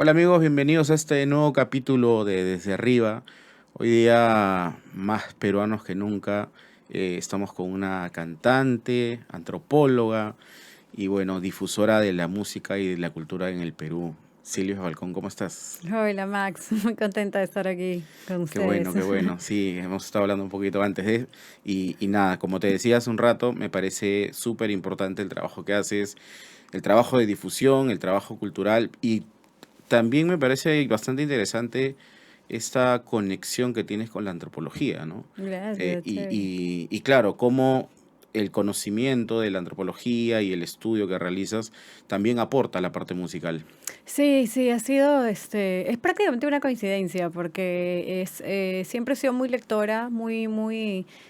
Hola amigos, bienvenidos a este nuevo capítulo de Desde Arriba. Hoy día más peruanos que nunca. Estamos con una cantante, antropóloga y bueno, difusora de la música y de la cultura en el Perú. Silvia Falcón, ¿cómo estás? Hola Max, muy contenta de estar aquí con Qué ustedes. bueno, qué bueno. Sí, hemos estado hablando un poquito antes y nada, como te decía hace un rato, me parece súper importante el trabajo que haces, el trabajo de difusión, el trabajo cultural y también me parece bastante interesante esta conexión que tienes con la antropología, ¿no? Gracias, chévere. Y claro, cómo el conocimiento de la antropología y el estudio que realizas también aporta a la parte musical. Sí, sí, ha sido, es prácticamente una coincidencia porque siempre he sido muy lectora,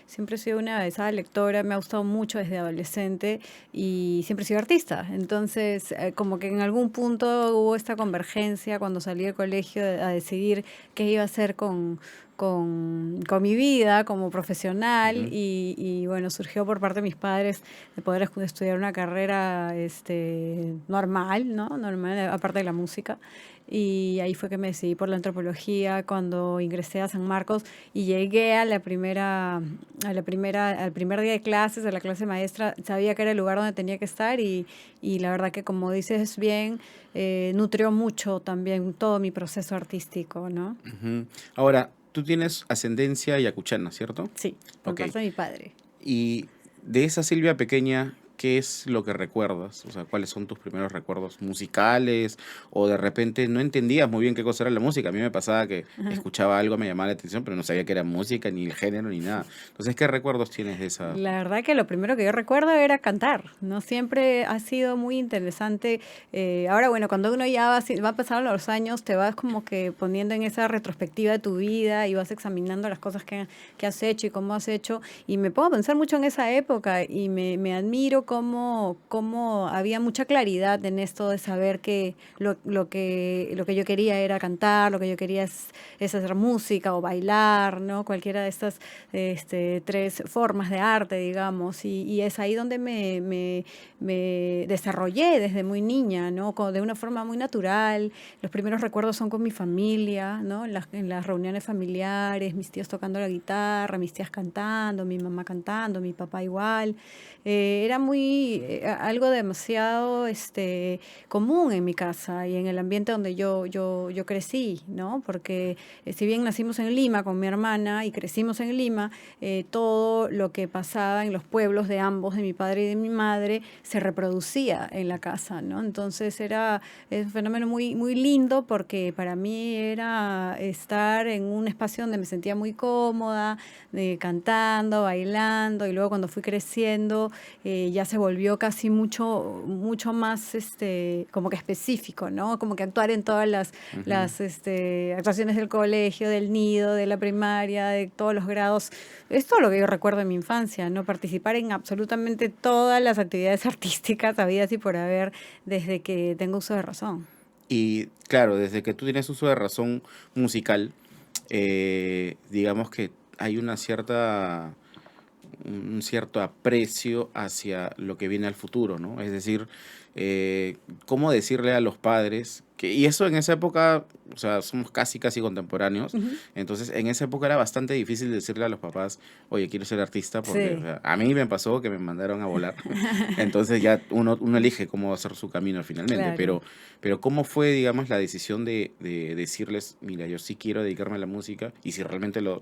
siempre he sido una esa lectora, me ha gustado mucho desde adolescente y siempre he sido artista. Entonces, como que en algún punto hubo esta convergencia cuando salí del colegio a decidir qué iba a hacer con mi vida como profesional Ujú. y bueno, surgió por parte de mis padres de poder estudiar una carrera normal, ¿no? Normal, aparte de la música. Y ahí fue que me decidí por la antropología cuando ingresé a San Marcos y llegué al primer día de clases, a la clase maestra, sabía que era el lugar donde tenía que estar y la verdad que como dices bien, nutrió mucho también todo mi proceso artístico, ¿no? Ujú. Ahora, tú tienes ascendencia yacuchana, ¿cierto? Sí, por Ok. parte de mi padre. Y de esa Silvia pequeña, ¿qué es lo que recuerdas? O sea, ¿cuáles son tus primeros recuerdos musicales? O de repente no entendías muy bien qué cosa era la música. A mí me pasaba que escuchaba algo, me llamaba la atención, pero no sabía que era música, ni el género, ni nada. Entonces, ¿qué recuerdos tienes de esa? La verdad que lo primero que yo recuerdo era cantar, ¿no? Siempre ha sido muy interesante. Ahora, bueno, cuando uno ya va pasando los años, te vas como que poniendo en esa retrospectiva de tu vida y vas examinando las cosas que has hecho y cómo has hecho. Y me pongo a pensar mucho en esa época y me admiro cómo había mucha claridad en esto de saber que lo que yo quería era cantar, lo que yo quería es hacer música o bailar, ¿no? Cualquiera de estas tres formas de arte, digamos, y es ahí donde me desarrollé desde muy niña, ¿no? De una forma muy natural. Los primeros recuerdos son con mi familia, ¿no? En las reuniones familiares, mis tíos tocando la guitarra, mis tías cantando, mi mamá cantando, mi papá igual. Era algo demasiado común en mi casa y en el ambiente donde yo crecí, ¿no? Porque si bien nacimos en Lima con mi hermana y crecimos en Lima, todo lo que pasaba en los pueblos de ambos, de mi padre y de mi madre, se reproducía en la casa, ¿no? Entonces es un fenómeno muy lindo porque para mí era estar en un espacio donde me sentía muy cómoda, cantando, bailando, y luego cuando fui creciendo ya se volvió casi mucho más como que específico, ¿no? Como que actuar en todas Ujú. las actuaciones del colegio, del nido, de la primaria, de todos los grados. Es todo lo que yo recuerdo de mi infancia, ¿no? Participar en absolutamente todas las actividades artísticas habidas y por haber desde que tengo uso de razón. Y claro, desde que tú tienes uso de razón musical, digamos que hay una cierta un cierto aprecio hacia lo que viene al futuro, ¿no? Es decir, cómo decirle a los padres que, y eso en esa época, o sea, somos casi contemporáneos, Ujú. entonces en esa época era bastante difícil decirle a los papás, oye, quiero ser artista, porque o Sí. sea, a mí me pasó que me mandaron a volar, entonces ya uno elige cómo va a ser su camino finalmente, Claro. pero ¿cómo fue, digamos, la decisión de decirles, mira, yo sí quiero dedicarme a la música, y si realmente lo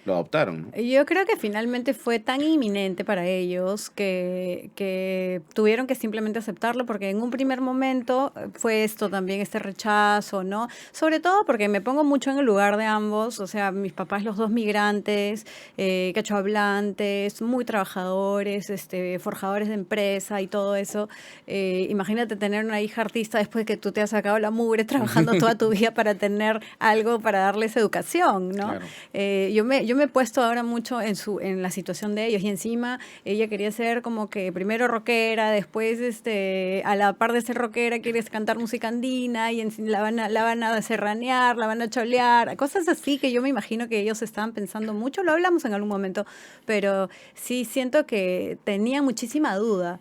adoptaron, ¿no? Yo creo que finalmente fue tan inminente para ellos que tuvieron que simplemente aceptarlo porque en un primer momento fue esto también, este rechazo, ¿no? Sobre todo porque me pongo mucho en el lugar de ambos, o sea, mis papás los dos migrantes, cachohablantes, muy trabajadores, forjadores de empresa y todo eso. Imagínate tener una hija artista después que tú te has sacado la mugre trabajando toda tu vida para tener algo para darles educación, ¿no? Claro. Yo me he puesto ahora mucho en la situación de ellos y encima ella quería ser como que primero rockera, después a la par de ser rockera quieres cantar música andina y la van a serranear, la van a cholear, cosas así que yo me imagino que ellos estaban pensando mucho, lo hablamos en algún momento, pero sí siento que tenía muchísima duda,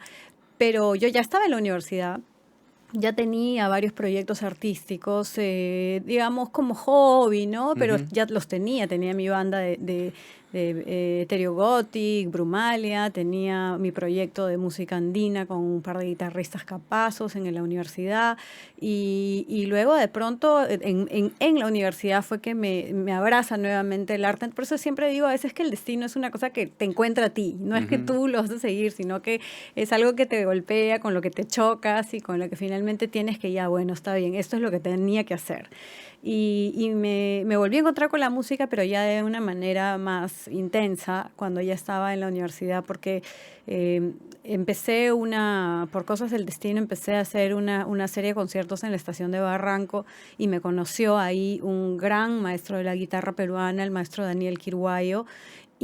pero yo ya estaba en la universidad ya tenía varios proyectos artísticos, digamos como hobby, ¿no? Pero Ujú. ya los tenía mi banda de Etéreo Gothic, Brumalia, tenía mi proyecto de música andina con un par de guitarristas capazos en la universidad y luego de pronto en la universidad fue que me abraza nuevamente el arte. Por eso siempre digo a veces que el destino es una cosa que te encuentra a ti, no es que Ujú. tú lo vas a seguir, sino que es algo que te golpea, con lo que te chocas y con lo que finalmente tienes que ya, bueno, está bien, esto es lo que tenía que hacer. Y me volví a encontrar con la música, pero ya de una manera más intensa cuando ya estaba en la universidad, porque eh, por cosas del destino, empecé a hacer una serie de conciertos en la estación de Barranco y me conoció ahí un gran maestro de la guitarra peruana, el maestro Daniel Quirguayo,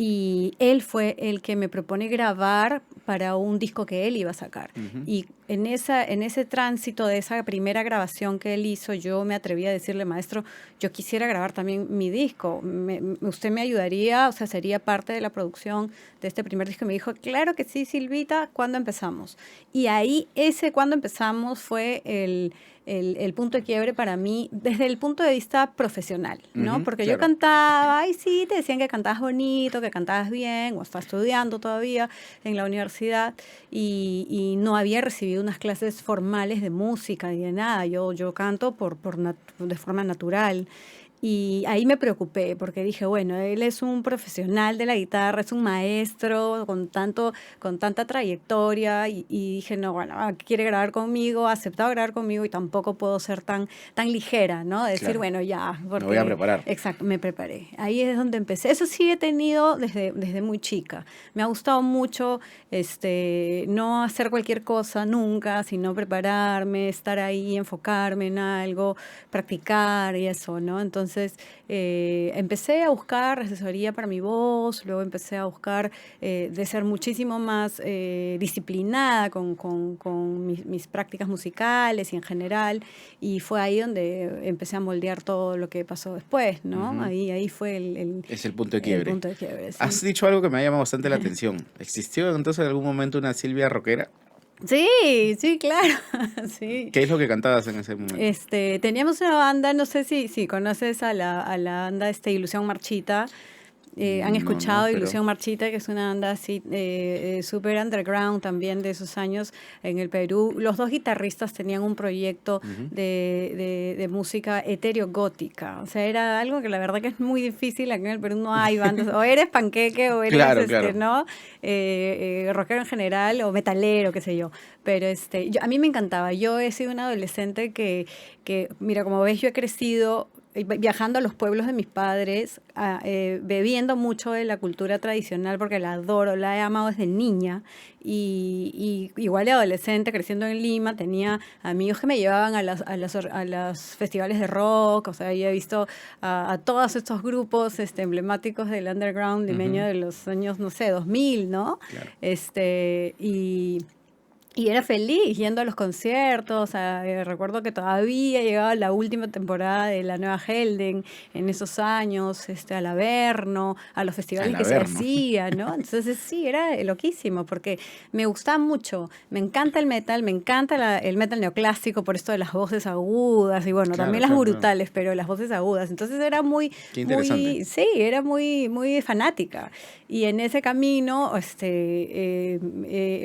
y él fue el que me propone grabar para un disco que él iba a sacar. Ujú. Y en ese tránsito de esa primera grabación que él hizo, yo me atreví a decirle, maestro, yo quisiera grabar también mi disco. ¿Usted me ayudaría? O sea, sería parte de la producción de este primer disco. Y me dijo, claro que sí, Silvita, ¿cuándo empezamos? Y ahí, cuando empezamos fue el punto de quiebre para mí desde el punto de vista profesional, ¿no? Ujú, Porque yo claro. cantaba, y sí, te decían que cantabas bonito, que cantabas bien, o estaba estudiando todavía en la universidad, y no había recibido unas clases formales de música ni de nada. Yo canto de forma natural. Y ahí me preocupé porque dije, bueno, él es un profesional de la guitarra, es un maestro con tanta trayectoria y dije, no, bueno, quiere grabar conmigo, ha aceptado grabar conmigo y tampoco puedo ser tan ligera, ¿no? Decir, Claro. bueno, ya, Me voy a porque, preparar. exacto, me preparé. Ahí es donde empecé. Eso sí he tenido desde muy chica. Me ha gustado mucho no hacer cualquier cosa nunca, sino prepararme, estar ahí, enfocarme en algo, practicar y eso, ¿no? Entonces empecé a buscar asesoría para mi voz, luego empecé a buscar de ser muchísimo más disciplinada con mis prácticas musicales y en general, y fue ahí donde empecé a moldear todo lo que pasó después, ¿no? Ujú. Ahí fue Es el punto de el quiebre. punto de quiebre, sí. Has dicho algo que me ha llamado bastante la atención. ¿Existió entonces en algún momento una Silvia rockera? Sí, sí, claro, sí. ¿Qué es lo que cantabas en ese momento? Teníamos una banda, no sé si conoces a la banda Ilusión Marchita. Han No, no, escuchado pero... Ilusión Marchita, que es una banda así súper underground también de esos años en el Perú. Los dos guitarristas tenían un proyecto Ujú. de música etérico-gótica. O sea, era algo que la verdad que es muy difícil. Aquí en el Perú no hay bandas. O eres panqueque o eres, Claro, claro. ¿no? Rockero en general o metalero, qué sé yo. Pero a mí me encantaba. Yo he sido una adolescente mira, como ves, yo he crecido viajando a los pueblos de mis padres, bebiendo mucho de la cultura tradicional porque la adoro, la he amado desde niña y igual de adolescente, creciendo en Lima, tenía amigos que me llevaban a los festivales de rock, o sea, yo he visto a todos estos grupos emblemáticos del underground limeño Ujú. de los años, no sé, 2000, ¿no? Claro. Y era feliz yendo a los conciertos. Recuerdo que todavía llegaba la última temporada de la Nueva Helden en esos años, al Averno, a los Al festivales que se Averno. hacían, ¿no? Entonces sí, era loquísimo porque me gustaba mucho. Me encanta el metal, me encanta el metal neoclásico por esto de las voces agudas y bueno, Claro, también las claro, claro. brutales, pero las voces agudas. Entonces era Qué interesante. sí, era muy fanática. Y en ese camino,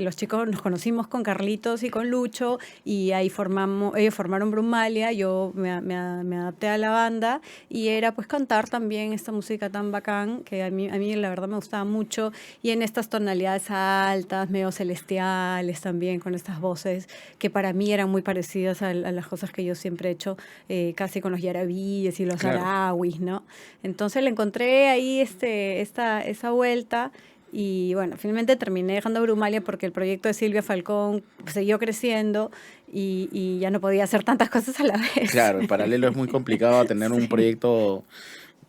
los chicos nos conocimos con Carlitos y con Lucho y ahí ellos formaron Brumalia, yo me adapté a la banda y era pues cantar también esta música tan bacán que a mí la verdad me gustaba mucho y en estas tonalidades altas, medio celestiales también, con estas voces que para mí eran muy parecidas a las cosas que yo siempre he hecho, casi con los yarabíes y los Claro. arawis, ¿no? Entonces le encontré ahí esa vuelta y bueno, finalmente terminé dejando Brumalia porque el proyecto de Silvia Falcón siguió creciendo y ya no podía hacer tantas cosas a la vez. Claro, en paralelo es muy complicado tener un Sí, proyecto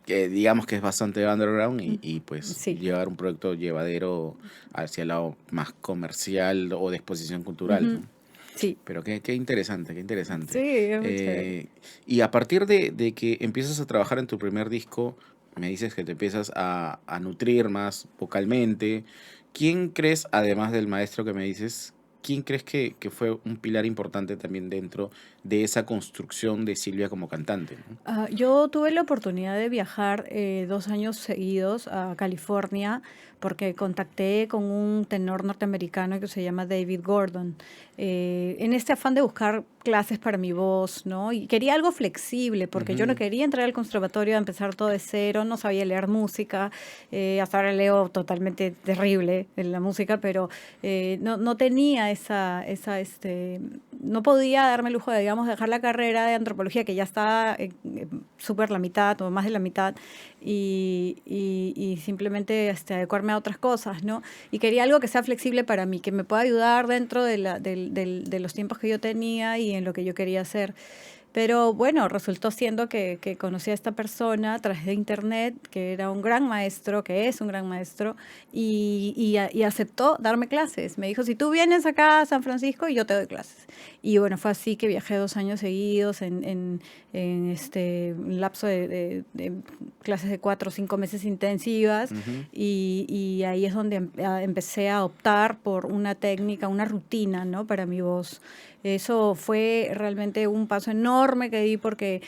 que digamos que es bastante underground y pues sí. llevar un proyecto llevadero hacia el lado más comercial o de exposición cultural, Ujú. ¿no? Sí, Pero qué interesante, qué interesante. sí, es muy chévere. Y a partir de que empiezas a trabajar en tu primer disco, me dices que te empiezas a nutrir más vocalmente. ¿Quién crees, además del maestro que me dices, ¿quién crees que fue un pilar importante también dentro de esa construcción de Silvia como cantante, ¿no? Yo tuve la oportunidad de viajar 2 años seguidos a California porque contacté con un tenor norteamericano que se llama David Gordon, en este afán de buscar clases para mi voz, ¿no? Y quería algo flexible porque yo no Ujú. quería entrar al conservatorio a empezar todo de cero, no sabía leer música, hasta ahora leo totalmente terrible en la música, pero no tenía no podía darme el lujo de, digamos, dejar la carrera de antropología que ya estaba súper la mitad o más de la mitad y simplemente adecuarme a otras cosas, ¿no? Y quería algo que sea flexible para mí, que me pueda ayudar dentro de los tiempos que yo tenía y en lo que yo quería hacer. Pero bueno, resultó siendo que conocí a esta persona a través de internet, que era un gran maestro, que es un gran maestro, y aceptó darme clases. Me dijo, si tú vienes acá a San Francisco, yo te doy clases. Y bueno, fue así que viajé 2 años seguidos en un lapso de clases de 4 o 5 meses intensivas, Ujú. y ahí es donde empecé a optar por una técnica, una rutina, ¿no? Para mi voz. Eso fue realmente un paso enorme que di porque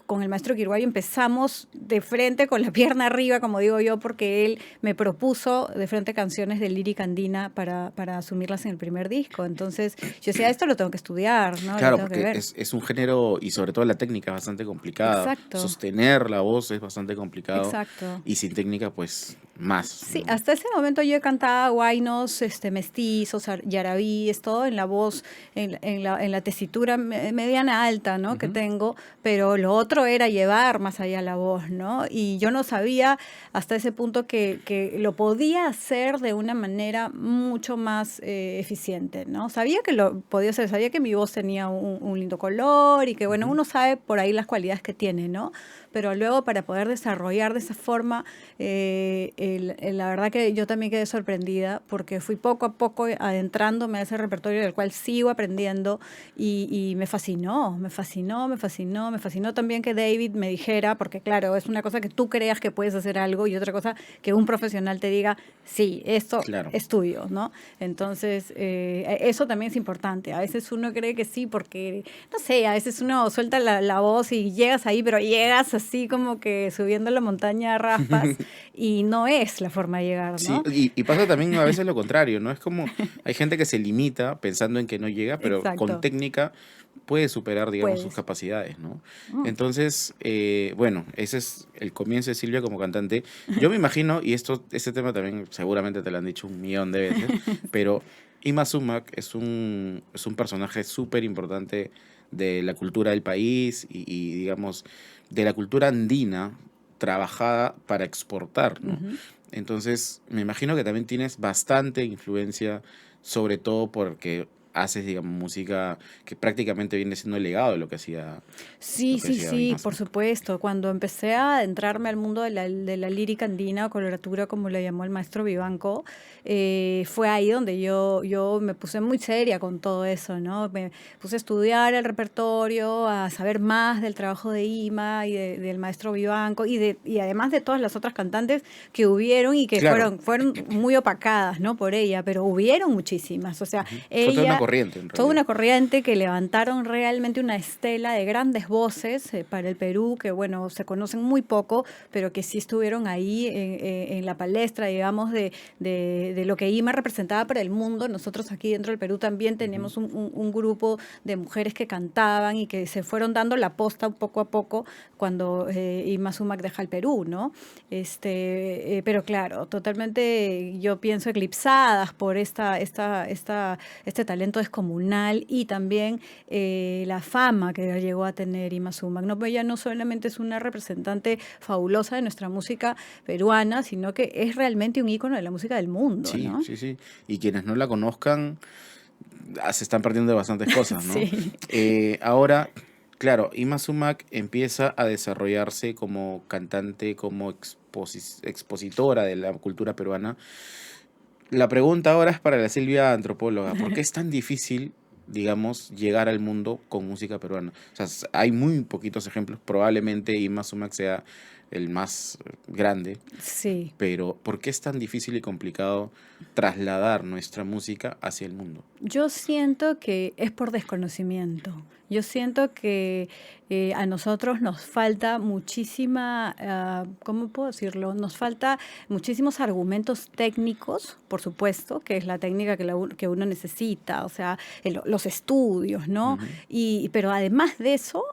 con el maestro Quirguayo empezamos de frente con la pierna arriba, como digo yo, porque él me propuso de frente canciones de lírica andina para asumirlas en el primer disco. Entonces yo decía, esto lo tengo que estudiar, ¿no? Lo Claro, tengo que porque ver. es un género y sobre todo la técnica es bastante complicada. Exacto, Sostener la voz es bastante complicado exacto. y sin técnica pues más, Sí, ¿no? hasta ese momento yo cantaba guainos, mestizos, yarabíes, todo en la voz, en la tesitura mediana alta, ¿no? Que Ujú. tengo, pero lo otro era llevar más allá la voz, ¿no? Y yo no sabía hasta ese punto que lo podía hacer de una manera mucho más eficiente, ¿no? Sabía que lo podía hacer, sabía que mi voz tenía un lindo color y que, bueno, Ujú. uno sabe por ahí las cualidades que tiene, ¿no? Pero luego para poder desarrollar de esa forma, la verdad que yo también quedé sorprendida porque fui poco a poco adentrándome a ese repertorio del cual sigo aprendiendo y me fascinó, me fascinó, me fascinó, me fascinó también que David me dijera, porque claro, es una cosa que tú creas que puedes hacer algo y otra cosa que un profesional te diga, sí, esto Claro. es tuyo, ¿no? Entonces, eso también es importante. A veces uno cree que sí, porque, no sé, a veces uno suelta la voz y llegas ahí, pero llegas así como que subiendo la montaña a raspas y no es la forma de llegar, Sí, ¿no? y pasa también a veces lo contrario, ¿no? Es como hay gente que se limita pensando en que no llega, pero con Exacto, técnica puede superar, digamos, sus puedes. capacidades, ¿no? Mm. Entonces, bueno, ese es el comienzo de Silvia como cantante. Yo me imagino, y este tema también seguramente te lo han dicho 1 millón de veces, pero Ima Sumac es un personaje súper importante de la cultura del país y, digamos, de la cultura andina trabajada para exportar, ¿no? Ujú. Entonces, me imagino que también tienes bastante influencia, sobre todo porque haces, digamos, música que prácticamente viene siendo el legado de Sí, lo que sí, hacía sí, Imaz, por ¿no? supuesto. Cuando empecé a adentrarme al mundo de la lírica andina o coloratura, como le llamó el maestro Vivanco, fue ahí donde yo me puse muy seria con todo eso, ¿no? Me puse a estudiar el repertorio, a saber más del trabajo de Ima y del maestro Vivanco y además de todas las otras cantantes que hubieron y que Claro, fueron muy opacadas, ¿no? Por ella, pero hubieron muchísimas. O sea, ujú. Fue toda una ella corriente en toda realidad. una corriente que levantaron realmente una estela de grandes voces para el Perú, que bueno, se conocen muy poco, pero que sí estuvieron ahí en la palestra, digamos, de lo que IMA representaba para el mundo. Nosotros aquí dentro del Perú también Ujú. tenemos un grupo de mujeres que cantaban y que se fueron dando la posta poco a poco cuando Ima Sumac deja el Perú, ¿no? Pero claro, totalmente yo pienso eclipsadas por este talento descomunal y también la fama que llegó a tener Ima Sumac. No, ella no solamente es una representante fabulosa de nuestra música peruana, sino que es realmente un ícono de la música del mundo, Sí, ¿no? sí, sí. Y quienes no la conozcan, se están perdiendo de bastantes cosas, ¿no? Sí. Ahora, claro, Ima Sumac empieza a desarrollarse como cantante, como expositora de la cultura peruana. La pregunta ahora es para la Silvia antropóloga. ¿Por qué es tan difícil digamos, llegar al mundo con música peruana. O sea, hay muy poquitos ejemplos, probablemente Ima Sumac sea el más grande, Sí. pero ¿por qué es tan difícil y complicado trasladar nuestra música hacia el mundo? Yo siento que es por desconocimiento. Yo siento que a nosotros nos falta muchísima, ¿cómo puedo decirlo? Nos falta muchísimos argumentos técnicos, por supuesto, que es la técnica que uno necesita, o sea, los estudios, ¿no? Ujú. Pero además de eso,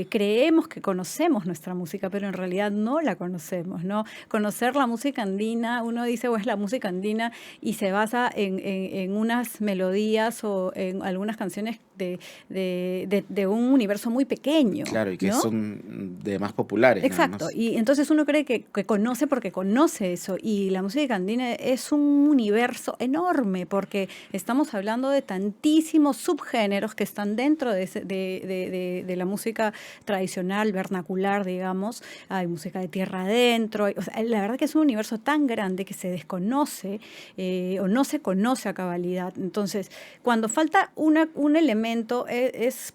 creemos que conocemos nuestra música, pero en realidad no la conocemos, ¿no? Conocer la música andina, uno dice, pues la música andina y se basa en unas melodías o en algunas canciones de un universo muy pequeño, Claro, y que ¿no? son de más populares nada Exacto, más. y entonces uno cree que conoce porque conoce eso, y la música andina es un universo enorme, porque estamos hablando de tantísimos subgéneros que están dentro de la música tradicional, vernacular, digamos. Hay música de tierra adentro, o sea, la verdad que es un universo tan grande que se desconoce o no se conoce a cabalidad. Entonces, cuando falta un elemento,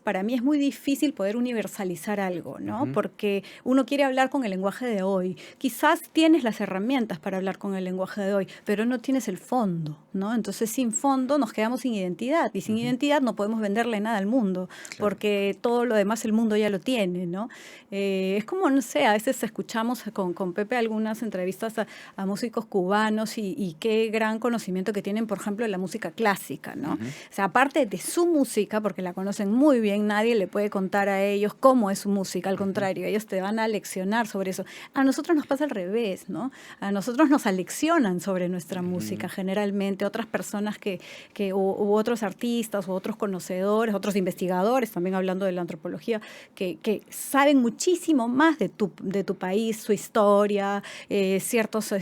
para mí es muy difícil poder universalizar algo, ¿no? Ujú. Porque uno quiere hablar con el lenguaje de hoy. Quizás tienes las herramientas para hablar con el lenguaje de hoy, pero no tienes el fondo, ¿no? Entonces, sin fondo nos quedamos sin identidad, y sin Ujú. identidad no podemos venderle nada al mundo, Claro. porque todo lo demás el mundo ya lo tiene, ¿no? Es como, no sé, a veces escuchamos con Pepe algunas entrevistas a músicos cubanos y qué gran conocimiento que tienen, por ejemplo, de la música clásica, ¿no? Ujú. O sea, aparte de su música, porque la conocen muy bien, nadie le puede contar a ellos cómo es su música, al Ujú. contrario, ellos te van a leccionar sobre eso. A nosotros nos pasa al revés, ¿no? A nosotros nos aleccionan sobre nuestra Ujú. música, generalmente otras personas u otros artistas, u otros conocedores, otros investigadores, también hablando de la antropología, que saben muchísimo más de tu país, su historia, ciertos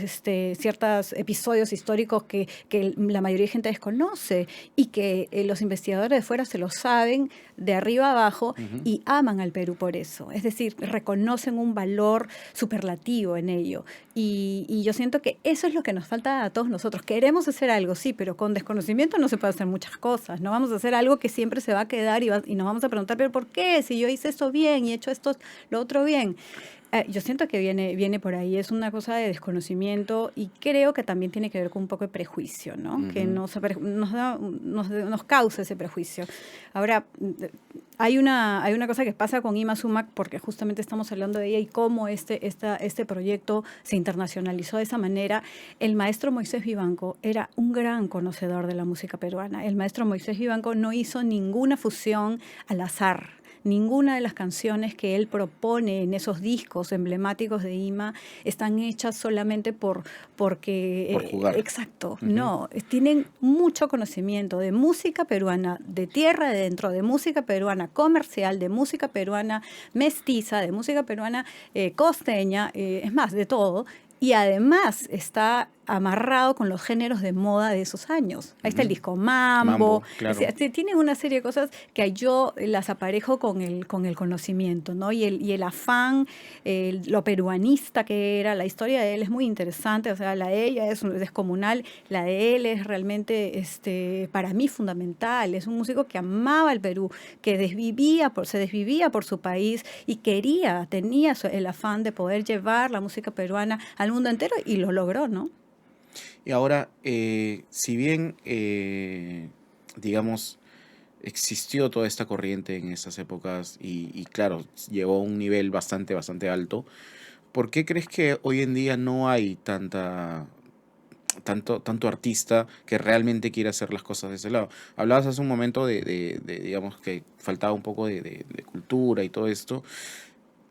episodios históricos que la mayoría de gente desconoce, y que los investigadores de fuera se lo saben de arriba a abajo Ujú. y aman al Perú por eso. Es decir, reconocen un valor superlativo en ello. Y yo siento que eso es lo que nos falta a todos nosotros. Queremos hacer algo, sí, pero con desconocimiento no se puede hacer muchas cosas. No vamos a hacer algo que siempre se va a quedar y nos vamos a preguntar, pero ¿por qué? Si yo hice esto bien y he hecho esto, lo otro bien. Yo siento que viene por ahí, es una cosa de desconocimiento, y creo que también tiene que ver con un poco de prejuicio, ¿no? Que Ujú. nos causa ese prejuicio. Ahora, hay una cosa que pasa con Ima Sumac, porque justamente estamos hablando de ella y cómo este proyecto se internacionalizó de esa manera. El maestro Moisés Vivanco era un gran conocedor de la música peruana. El maestro Moisés Vivanco no hizo ninguna fusión al azar. Ninguna de las canciones que él propone en esos discos emblemáticos de Ima están hechas solamente porque, Por jugar. exacto, Ujú. no, tienen mucho conocimiento de música peruana, de tierra adentro, de música peruana comercial, de música peruana mestiza, de música peruana costeña, es más, de todo. Y además está amarrado con los géneros de moda de esos años. Ahí está el Ujú. disco Mambo. Mambo, O claro. sea, tiene una serie de cosas que yo las aparejo con el conocimiento, ¿no? Y el afán, lo peruanista que era. La historia de él es muy interesante. O sea, la de ella es descomunal. La de él es realmente, para mí, fundamental. Es un músico que amaba el Perú, que se desvivía por su país y tenía el afán de poder llevar la música peruana al mundo entero, y lo logró, ¿no? Y ahora, si bien, digamos, existió toda esta corriente en esas épocas y claro, llegó a un nivel bastante, bastante alto, ¿por qué crees que hoy en día no hay tanto artista que realmente quiera hacer las cosas de ese lado? Hablabas hace un momento digamos, que faltaba un poco de cultura y todo esto.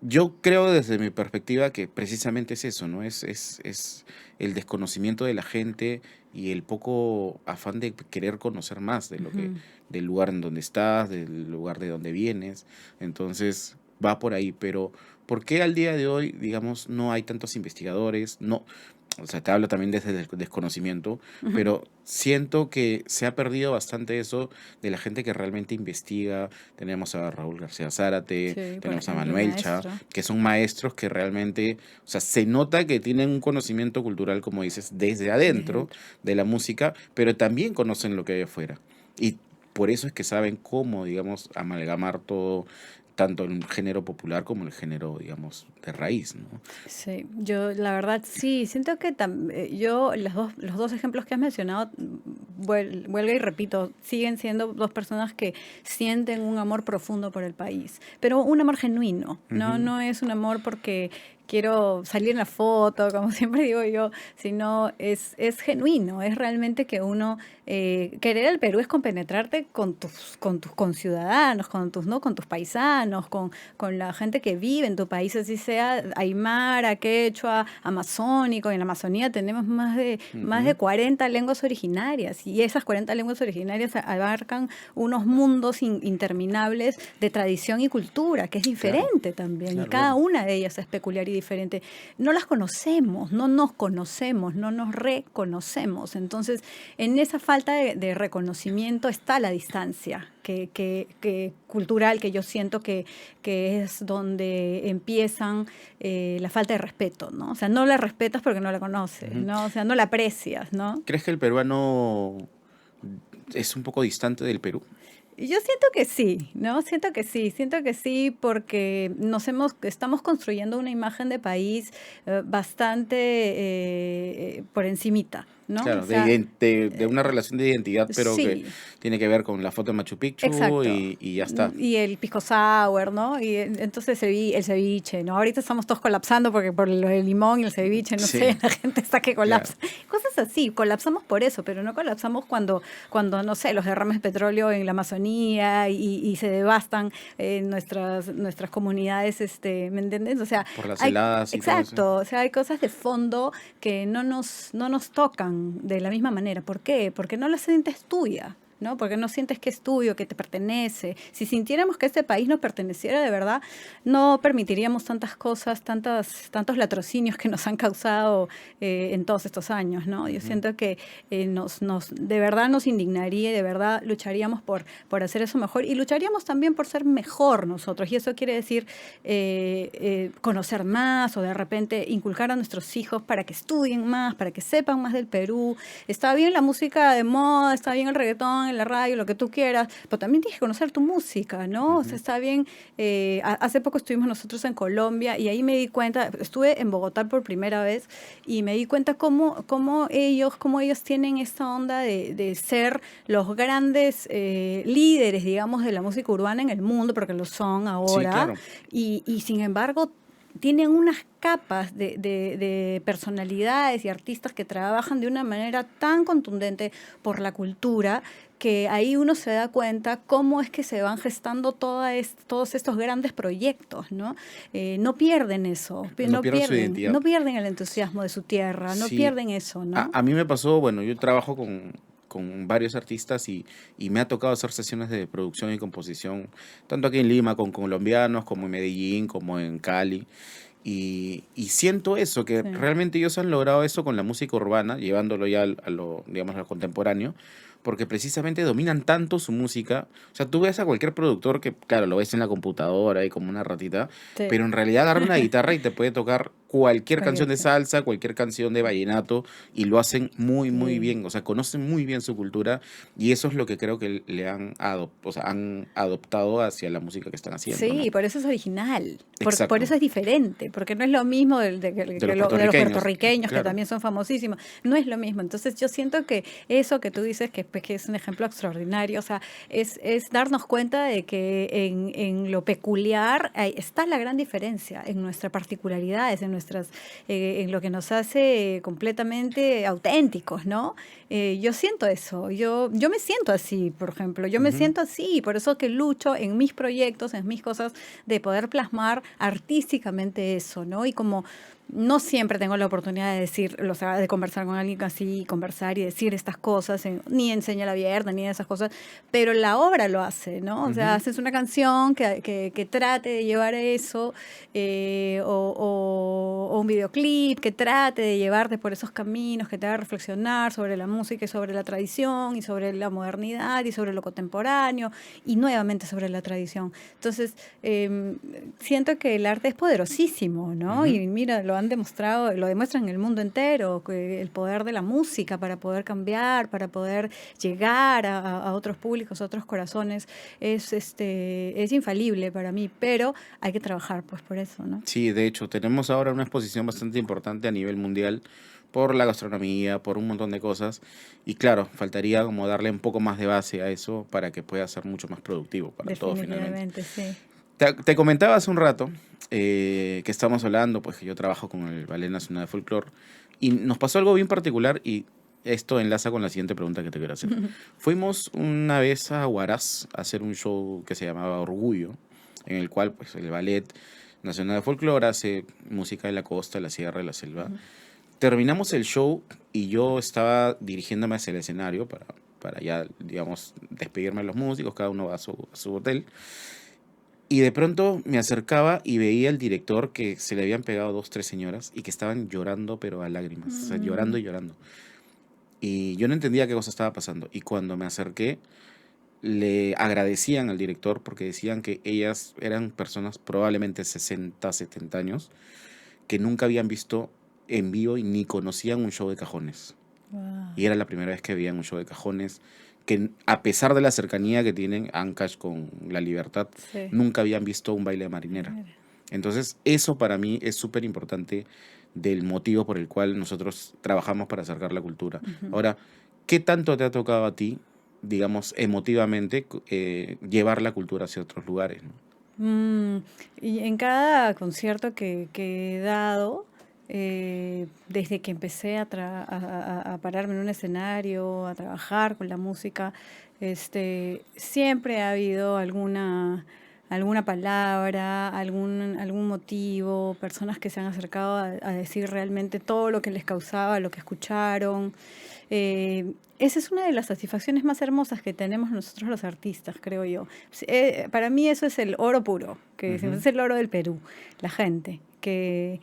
Yo creo desde mi perspectiva que precisamente es eso, ¿no? Es el desconocimiento de la gente y el poco afán de querer conocer más Ujú. del lugar en donde estás, del lugar de donde vienes. Entonces va por ahí, pero ¿por qué al día de hoy, digamos, no hay tantos investigadores? No, o sea, te hablo también desde el desconocimiento, Ujú. pero siento que se ha perdido bastante eso de la gente que realmente investiga. Tenemos a Raúl García Zárate, Sí, por tenemos a ejemplo, el Manuel Cha, maestro. que son maestros que realmente, o sea, se nota que tienen un conocimiento cultural, como dices, desde Desde adentro dentro. de la música, pero también conocen lo que hay afuera. Y por eso es que saben cómo, digamos, amalgamar todo, tanto el género popular como el género, digamos, de raíz, ¿no? Sí, yo la verdad sí, siento que yo los dos ejemplos que has mencionado, vuelvo y repito, siguen siendo dos personas que sienten un amor profundo por el país, pero un amor genuino, no, Ujú. no es un amor porque quiero salir en la foto, como siempre digo yo, sino es genuino, es realmente que uno, querer al Perú es compenetrarte con tus conciudadanos, con tus, ¿no? Con tus paisanos, con la gente que vive en tu país, así sea aymara, quechua, amazónico. En la Amazonía tenemos más de Ujú. 40 lenguas originarias y esas 40 lenguas originarias abarcan unos mundos interminables de tradición y cultura, que es Claro, diferente también, y claro, cada claro. una de ellas es peculiar y diferente. No las conocemos, no nos conocemos, no nos reconocemos. Entonces, en esa falta de reconocimiento está la distancia que cultural, que yo siento que es donde empiezan, la falta de respeto, ¿no? O sea, no la respetas porque no la conoces, Ujú. ¿no? O sea, no la aprecias, ¿no? ¿Crees que el peruano es un poco distante del Perú? Y yo siento que sí, ¿no? Siento que sí, porque estamos construyendo una imagen de país, bastante, por encimita, ¿no? O Claro, sea, de una relación de identidad, pero que sí. tiene que ver con la foto de Machu Picchu Exacto. y ya está. Y el pisco sour, ¿no? Y entonces el ceviche, ¿no? Ahorita estamos todos colapsando porque por lo del limón y el ceviche, no sé, Sí, la gente está que claro. colapsa. Cosas así, colapsamos por eso, pero no colapsamos cuando no sé, los derrames de petróleo en la Amazonía y se devastan, nuestras comunidades, ¿me entiendes? O sea, Por las heladas y todo eso. exacto, o sea, hay cosas de fondo que no nos tocan de la misma manera. ¿Por qué? Porque no la sientes tuya. ¿No? Porque no sientes que es tuyo, que te pertenece. Si sintiéramos que este país nos perteneciera de verdad, no permitiríamos tantas cosas, tantos latrocinios que nos han causado, en todos estos años, ¿no? Yo Ujú. siento que, de verdad nos indignaría y de verdad lucharíamos por hacer eso mejor y lucharíamos también por ser mejor nosotros. Y eso quiere decir, conocer más o de repente inculcar a nuestros hijos para que estudien más, para que sepan más del Perú. Está bien la música de moda, está bien el reggaetón, en la radio, lo que tú quieras, pero también tienes que conocer tu música, ¿no? O sea, Ujú. está bien. Hace poco estuvimos nosotros en Colombia y ahí me di cuenta, estuve en Bogotá por primera vez y me di cuenta cómo ellos tienen esta onda de ser los grandes, líderes, digamos, de la música urbana en el mundo, porque lo son Sí, ahora, claro. y sin embargo tienen unas capas de personalidades y artistas que trabajan de una manera tan contundente por la cultura que ahí uno se da cuenta cómo es que se van gestando todos estos grandes proyectos, ¿no? No pierden eso, No pierdan su identidad. no pierden el entusiasmo de su tierra, no Sí, pierden eso, ¿no? a mí me pasó, bueno, yo trabajo con varios artistas y me ha tocado hacer sesiones de producción y composición, tanto aquí en Lima con colombianos, como en Medellín, como en Cali. Y siento eso, que Sí. realmente ellos han logrado eso con la música urbana, llevándolo ya a lo, digamos, al contemporáneo, porque precisamente dominan tanto su música. O sea, tú ves a cualquier productor que, claro, lo ves en la computadora y como una ratita, Sí, pero en realidad agarra una guitarra y te puede tocar cualquier canción cualquier de cosa. salsa, cualquier canción de vallenato, y lo hacen muy, muy Sí. bien. O sea, conocen muy bien su cultura y eso es lo que creo que le o sea, han adoptado hacia la música que están haciendo, ¿no? Sí, por eso es original, por Exacto. eso es diferente, porque no es lo mismo De los de los puertorriqueños, puertorriqueños, que claro. también son famosísimos, no es lo mismo. Entonces yo siento que eso que tú dices, que, pues, que es un ejemplo extraordinario, o sea, es darnos cuenta de que en lo peculiar ahí está la gran diferencia, en nuestras particularidades, en lo que nos hace completamente auténticos, ¿no? Yo siento eso, yo me siento así, por ejemplo, yo me Ujú. siento así, por eso que lucho en mis proyectos, en mis cosas, de poder plasmar artísticamente eso, ¿no? Y como no siempre tengo la oportunidad de decir, o sea, de conversar con alguien así, conversar y decir estas cosas, ni en Señal Abierta, ni esas cosas, pero la obra lo hace, ¿no? O sea, Ujú. haces una canción que trate de llevar eso, o un videoclip que trate de llevarte por esos caminos, que te haga reflexionar sobre la música y sobre la tradición y sobre la modernidad y sobre lo contemporáneo y nuevamente sobre la tradición. Entonces, siento que el arte es poderosísimo, ¿no? Ujú. Y mira, lo lo han demostrado, lo demuestran en el mundo entero, que el poder de la música para poder cambiar, para poder llegar a otros públicos, a otros corazones, es infalible para mí, pero hay que trabajar pues por eso, ¿no? Sí, de hecho, tenemos ahora una exposición bastante importante a nivel mundial por la gastronomía, por un montón de cosas. Y claro, faltaría como darle un poco más de base a eso para que pueda ser mucho más productivo para todos finalmente. Definitivamente, sí. Te comentaba hace un rato que estamos hablando, pues que yo trabajo con el Ballet Nacional de Folclore y nos pasó algo bien particular y esto enlaza con la siguiente pregunta que te quiero hacer. Fuimos una vez a Huaraz a hacer un show que se llamaba Orgullo, en el cual pues el Ballet Nacional de Folclore hace música de la costa, de la sierra, de la selva. Terminamos el show y yo estaba dirigiéndome hacia el escenario para ya, digamos, despedirme de los músicos, cada uno va a su hotel. Y de pronto me acercaba y veía al director que se le habían pegado 2, 3 señoras y que estaban llorando, pero a lágrimas, o sea, llorando y llorando. Y yo no entendía qué cosa estaba pasando. Y cuando me acerqué, le agradecían al director porque decían que ellas eran personas probablemente 60, 70 años, que nunca habían visto en vivo y ni conocían un show de cajones. Wow. Y era la primera vez que veían un show de cajones, que a pesar de la cercanía que tienen Ancash con La Libertad, Sí. nunca habían visto un baile de marinera. Entonces, eso para mí es súper importante del motivo por el cual nosotros trabajamos para acercar la cultura. Ahora, ¿qué tanto te ha tocado a ti, digamos, emotivamente, llevar la cultura hacia otros lugares, ¿no? Y en cada concierto que he dado, desde que empecé a pararme en un escenario, a trabajar con la música, siempre ha habido alguna palabra, algún motivo, personas que se han acercado a decir realmente todo lo que les causaba, lo que escucharon. Esa es una de las satisfacciones más hermosas que tenemos nosotros los artistas, creo yo. Para mí eso es el oro puro, que decimos, es el oro del Perú, la gente, que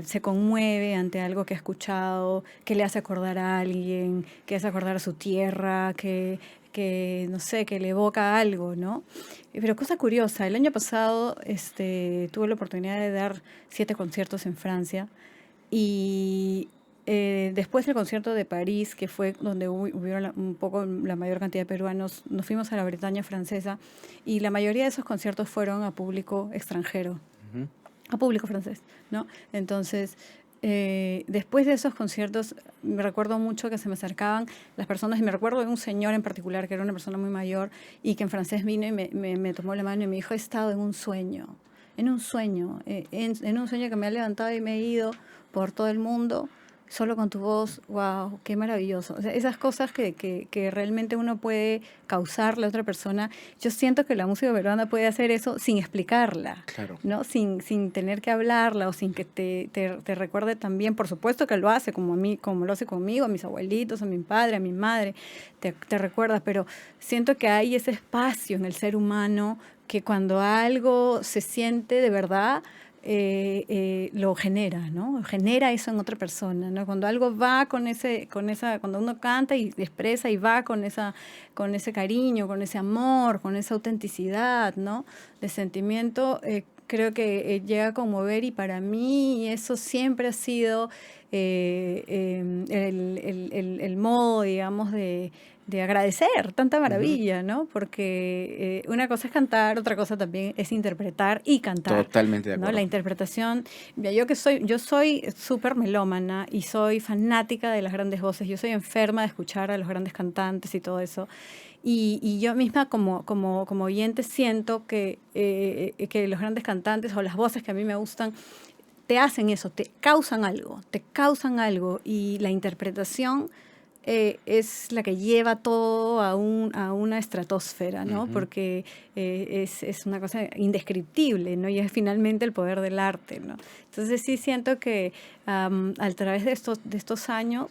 se conmueve ante algo que ha escuchado, que le hace acordar a alguien, que hace acordar a su tierra, no sé, que le evoca algo, ¿no? Pero cosa curiosa, el año pasado tuve la oportunidad de dar 7 conciertos en Francia y después del concierto de París, que fue donde hubieron un poco la mayor cantidad de peruanos, nos fuimos a la Bretaña francesa y la mayoría de esos conciertos fueron a público extranjero, a público francés, ¿no? Entonces, después de esos conciertos, me recuerdo mucho que se me acercaban las personas, y me recuerdo de un señor en particular, que era una persona muy mayor, y que en francés vino y me tomó la mano y me dijo, he estado en un sueño, en un sueño que me ha levantado y me he ido por todo el mundo, solo con tu voz, wow, qué maravilloso. O sea, esas cosas que realmente uno puede causarle a otra persona. Yo siento que la música peruana puede hacer eso sin explicarla, Claro. ¿no? Sin tener que hablarla o sin que te recuerde también. Por supuesto que lo hace, como lo hace conmigo, a mis abuelitos, a mi padre, a mi madre, te recuerda, pero siento que hay ese espacio en el ser humano que cuando algo se siente de verdad, lo genera, ¿no? Genera eso en otra persona, ¿no? Cuando algo va cuando uno canta y expresa y va con ese cariño, con ese amor, con esa autenticidad, ¿no? De sentimiento, creo que llega a conmover y para mí eso siempre ha sido el modo, digamos, de agradecer tanta maravilla, ¿no? Porque una cosa es cantar, otra cosa también es interpretar y cantar. Totalmente de ¿no? acuerdo. La interpretación, mira, yo soy súper melómana y soy fanática de las grandes voces, yo soy enferma de escuchar a los grandes cantantes y todo eso. Y yo misma como oyente siento que los grandes cantantes o las voces que a mí me gustan te hacen eso, te causan algo y la interpretación es la que lleva todo a una estratosfera, ¿no? Porque es una cosa indescriptible, ¿no? Y es finalmente el poder del arte, ¿no? Entonces sí siento que a través de estos años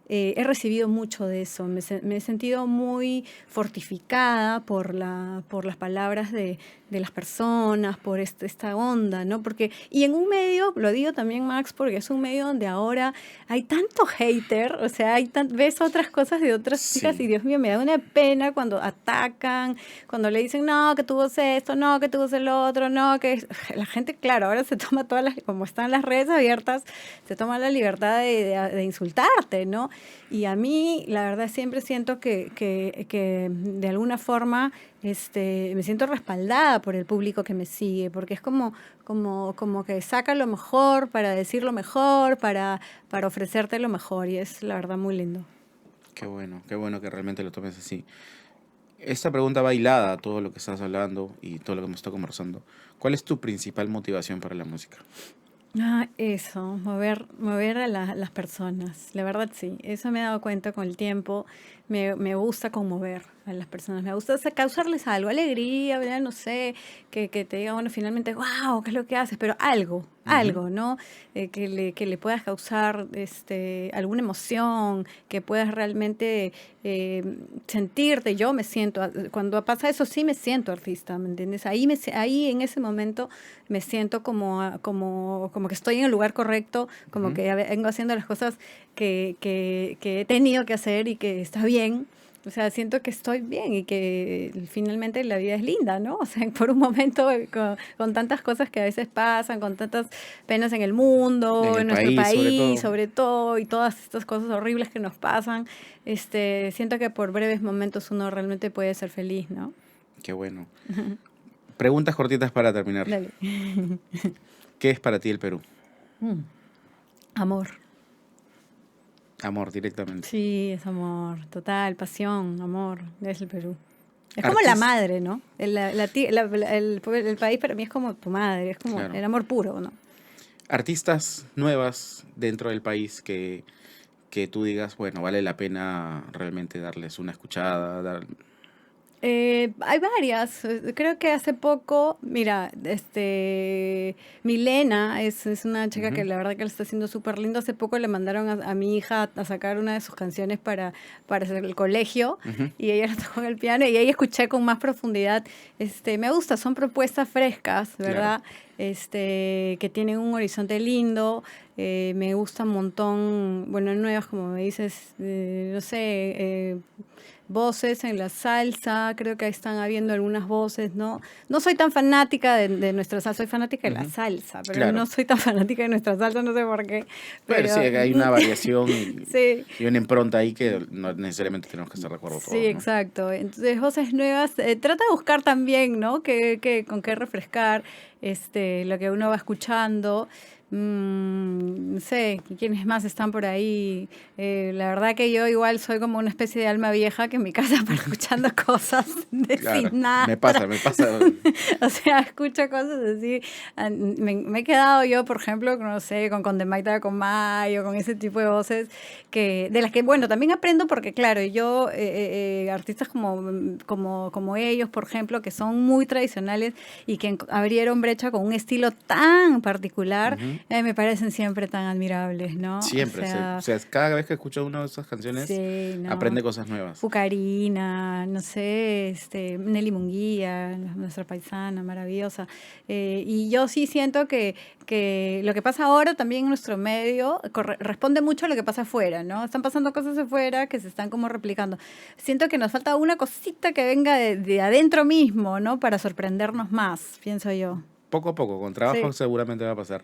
he recibido mucho de eso. Me he sentido muy fortificada por las palabras de de las personas, por esta onda, ¿no? Porque, y en un medio, lo digo también, Max, porque es un medio donde ahora hay tanto hater, o sea, ves otras cosas de otras chicas y Sí, Dios mío, me da una pena cuando atacan, cuando le dicen, no, que tú voces esto, no, que tú voces lo otro, no, que la gente, claro, ahora se toma todas las, como están las redes abiertas, se toma la libertad de insultarte, ¿no? Y a mí, la verdad, siempre siento que de alguna forma me siento respaldada por el público que me sigue, porque es como que saca lo mejor para decir lo mejor, para ofrecerte lo mejor, y es la verdad muy lindo. qué bueno que realmente lo tomes así. Esta pregunta va hilada a todo lo que estás hablando y todo lo que hemos estado conversando. ¿Cuál es tu principal motivación para la música? Ah, eso, mover a las personas. La verdad sí, eso me he dado cuenta con el tiempo. Me gusta conmover a las personas, me gusta causarles algo, alegría, ¿verdad? No sé, que te diga, bueno, finalmente, wow, ¿qué es lo que haces? Pero Ujú. algo, ¿no? Que le puedas causar alguna emoción, que puedas realmente sentirte. Yo me siento, cuando pasa eso, sí me siento artista, ¿me entiendes? Ahí en ese momento me siento como que estoy en el lugar correcto, como Ujú. que vengo haciendo las cosas que he tenido que hacer y que está bien. O sea, siento que estoy bien y que finalmente la vida es linda, ¿no? O sea, por un momento con tantas cosas que a veces pasan, con tantas penas en el En mundo, el en nuestro país, sobre país, todo. sobre todo, y todas estas cosas horribles que nos pasan, siento que por breves momentos uno realmente puede ser feliz, ¿no? Qué bueno. Preguntas cortitas para terminar. Dale. ¿Qué es para ti el Perú? Mm. Amor. Amor, directamente. Sí, es amor, total, pasión, amor, es el Perú. Es como la Artista. madre, ¿no? El país para mí es como tu madre, es como Claro. el amor puro, ¿no? Artistas nuevas dentro del país que tú digas, bueno, vale la pena realmente darles una escuchada. Hay varias. Creo que hace poco, mira, Milena es una chica que Ujú, la verdad que lo está haciendo súper lindo. Hace poco le mandaron a mi hija a sacar una de sus canciones para hacer el colegio ujú, y ella la tocó en el piano y ahí escuché con más profundidad. Me gusta, son propuestas frescas, claro. ¿verdad? Que tienen un horizonte lindo. Me gusta un montón, bueno, nuevas, como me dices, no sé. Voces en la salsa, creo que ahí están habiendo algunas voces, ¿no? No soy tan fanática de nuestra salsa, soy fanática de la Ujú, salsa, pero claro. no soy tan fanática de nuestra salsa, no sé por qué, Pero sí, pero hay una variación sí, y una impronta ahí que no necesariamente tenemos que estar de acuerdo sí, todos, ¿no? exacto. Entonces, voces nuevas, trata de buscar también, ¿no? Con qué refrescar lo que uno va escuchando. No sé, quiénes más están por ahí. La verdad que yo igual soy como una especie de alma vieja que en mi casa para escuchando cosas de Claro, Sinatra. me pasa. O sea, escucho cosas así. Me he quedado yo, por ejemplo, no sé, con Condemaita con Mayo, con ese tipo de voces de las que, bueno, también aprendo porque, claro, yo, artistas como ellos, por ejemplo, que son muy tradicionales y que abrieron brecha con un estilo tan particular, Ujú. me parecen siempre tan admirables, ¿no? O Siempre, o sea, sea, cada vez que escucho una de esas canciones, sí, ¿no? aprende cosas nuevas. Pucarina, no sé, Nelly Munguía, nuestra paisana maravillosa. Y yo sí siento que lo que pasa ahora también en nuestro medio responde mucho a lo que pasa afuera, ¿no? Están pasando cosas afuera que se están como replicando. Siento que nos falta una cosita que venga de adentro mismo, ¿no? Para sorprendernos más, pienso yo. Poco a poco, con trabajo Sí, seguramente va a pasar.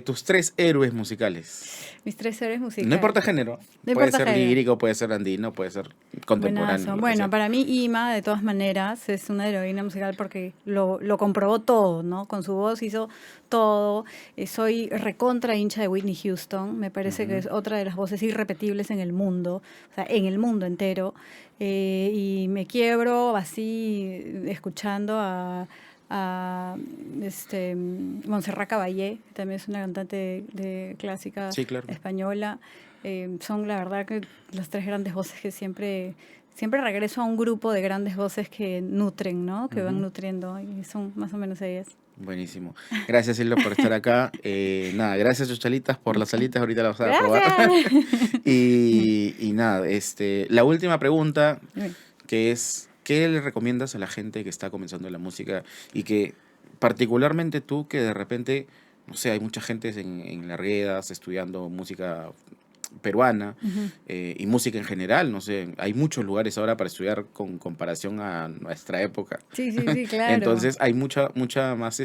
Tus tres héroes musicales. mis tres héroes No musicales. importa género. No Puede importa ser género. lírico, puede ser andino, puede ser contemporáneo, Buenazo. lo que Bueno, sea. para mí Ima, de todas maneras, es una heroína musical porque lo comprobó todo, ¿no? Con su voz hizo todo. Soy recontra hincha de Whitney Houston. Me parece que Ujú. es otra de las voces irrepetibles en el mundo, o sea, en el mundo entero. Y me quiebro así escuchando a Montserrat Caballé, que también es una cantante de clásica Sí, claro. española. Son la verdad que las tres grandes voces que siempre regreso a un grupo de grandes voces que nutren, ¿no? Que van Ujú. nutriendo y son más o menos ellas. Buenísimo. Gracias, Silvia, por estar acá. Nada, gracias, Chuchalitas, por las alitas. Ahorita las vas a probar. Gracias. Y nada, la última pregunta, Dime. que es, ¿qué le recomiendas a la gente que está comenzando en la música y que particularmente tú que de repente, no sé, hay mucha gente en Larguedas estudiando música peruana Ujú. y música en general, no sé, hay muchos lugares ahora para estudiar con comparación a nuestra época. Sí, sí, sí, claro. Entonces hay mucha más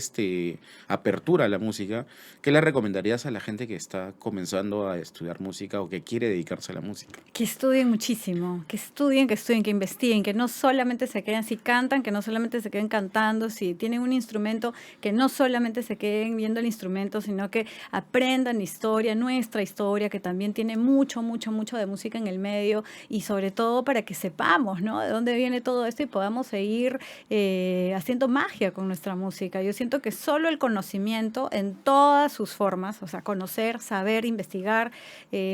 apertura a la música. ¿Qué le recomendarías a la gente que está comenzando a estudiar música o que quiere dedicarse a la música? Que estudien muchísimo, que estudien, que investiguen, que no solamente se queden, si cantan, que no solamente se queden cantando, si tienen un instrumento, que no solamente se queden viendo el instrumento, sino que aprendan historia, nuestra historia, que también tiene mucho, mucho, mucho de música en el medio y sobre todo para que sepamos, ¿no? De dónde viene todo esto y podamos seguir haciendo magia con nuestra música. Yo siento que solo el conocimiento en todas sus formas, o sea, conocer, saber, investigar,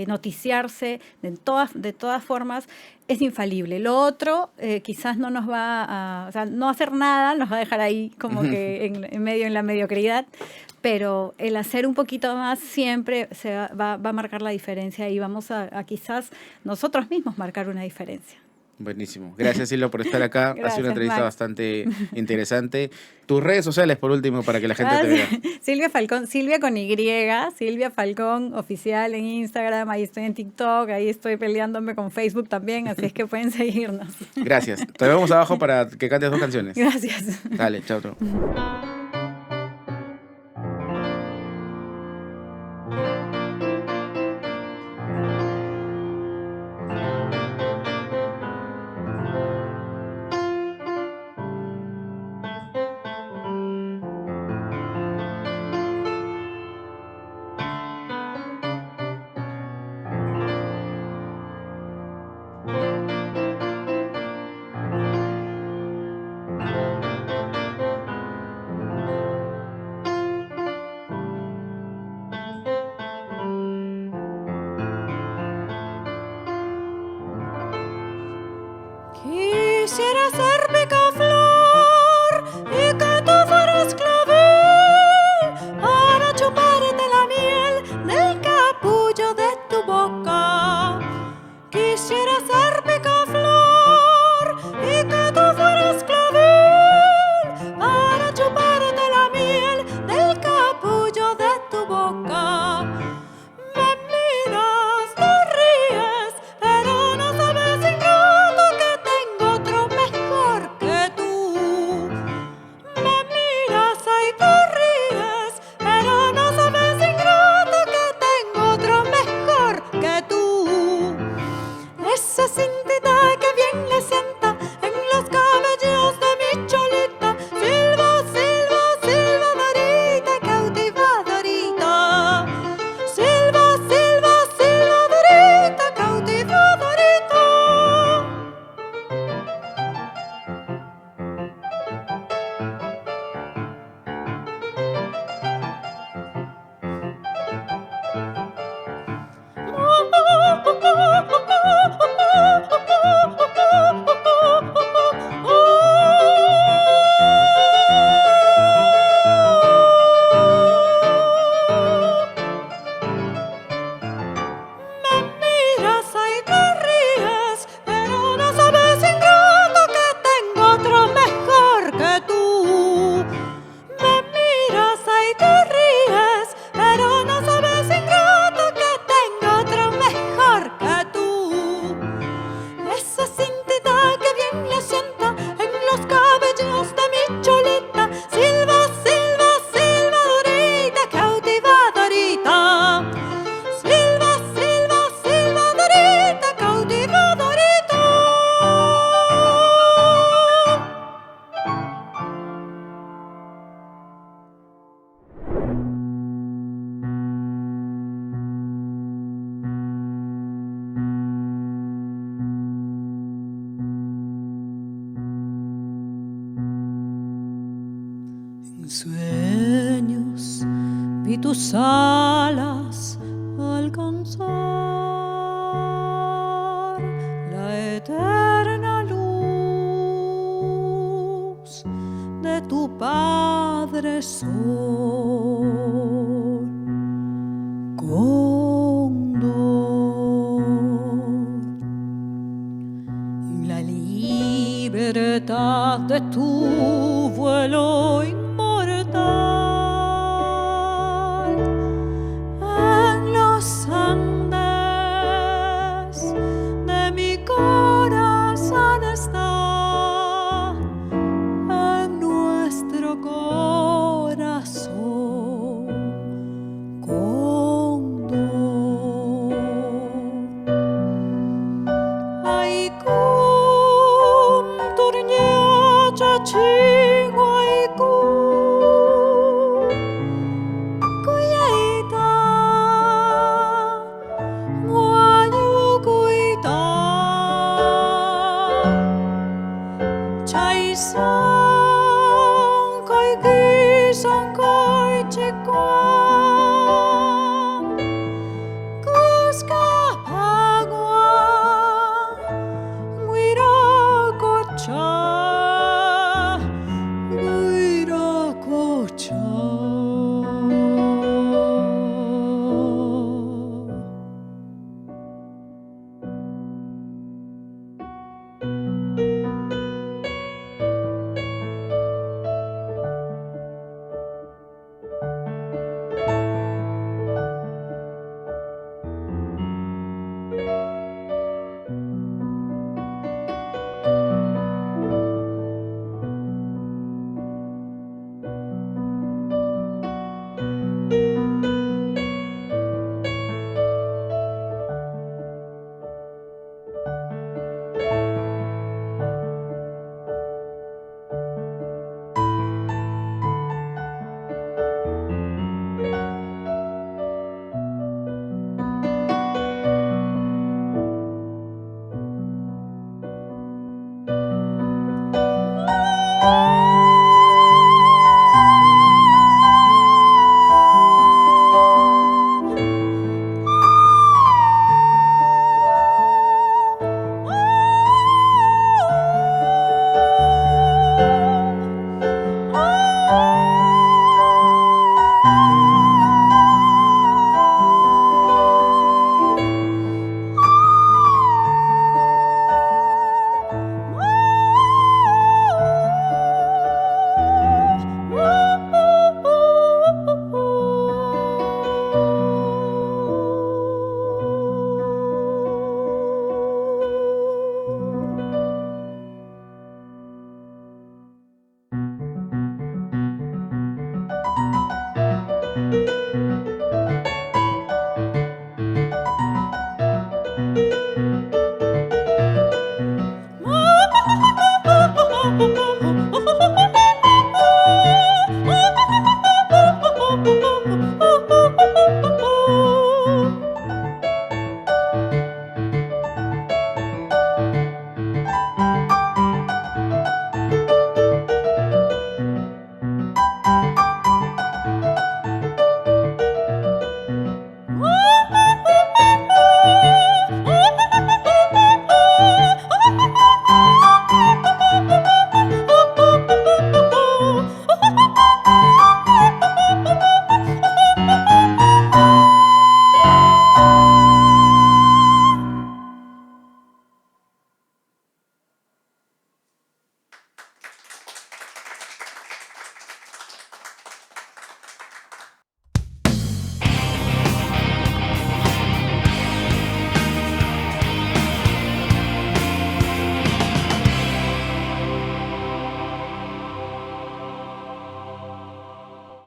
noticiarse de todas formas, es infalible. Lo otro quizás no nos va a, o sea, no hacer nada, nos va a dejar ahí como que en medio, en la mediocridad, pero el hacer un poquito más siempre va a marcar la diferencia y vamos a quizás nosotros mismos marcar una diferencia. Buenísimo. Gracias, Silvia, por estar acá. Ha sido una Gracias, entrevista Max. bastante interesante. Tus redes sociales, por último, para que la gente Ah, te vea. sí. Silvia Falcón, Silvia con Y, Silvia Falcón oficial en Instagram, ahí estoy en TikTok, ahí estoy peleándome con Facebook también, así es que pueden seguirnos. Gracias. Te vemos abajo para que cantes dos canciones. Gracias. Dale, chao, chao. Quisiera ser picaflor y que tú fueras clavel para chuparte la miel del capullo de tu boca. Quisiera ser picaflor y que tú fueras clavel para chuparte la miel del capullo de tu boca. Me miras, te ríes, pero no sabes, ingrato, que tengo otro mejor que tú. Me miras y te ríes, pero no sabes, ingrato, que tengo otro mejor que tú. Esa cintita que bien le sienta en los cabellos de mi cholita. Silba, silba, silbadorita, cautivadorita. Silba, silba, silbadorita, cautivadorita. Me miras y te ríes, pero no sabes, ingrato, que tengo otro mejor que tú. Me miras y te ríes, pero no sabes, ingrato, que tengo otro mejor que tú. Esa cintita que bien le sienta en los cabellos de mi cholita. Silba, silba, silbadorita, cautivadorita. Silba, silba, silbadorita, cautivadorita. En sueños vi tus alas alcanzar la eterna luz de tu Padre Sol. Cóndor, en la libertad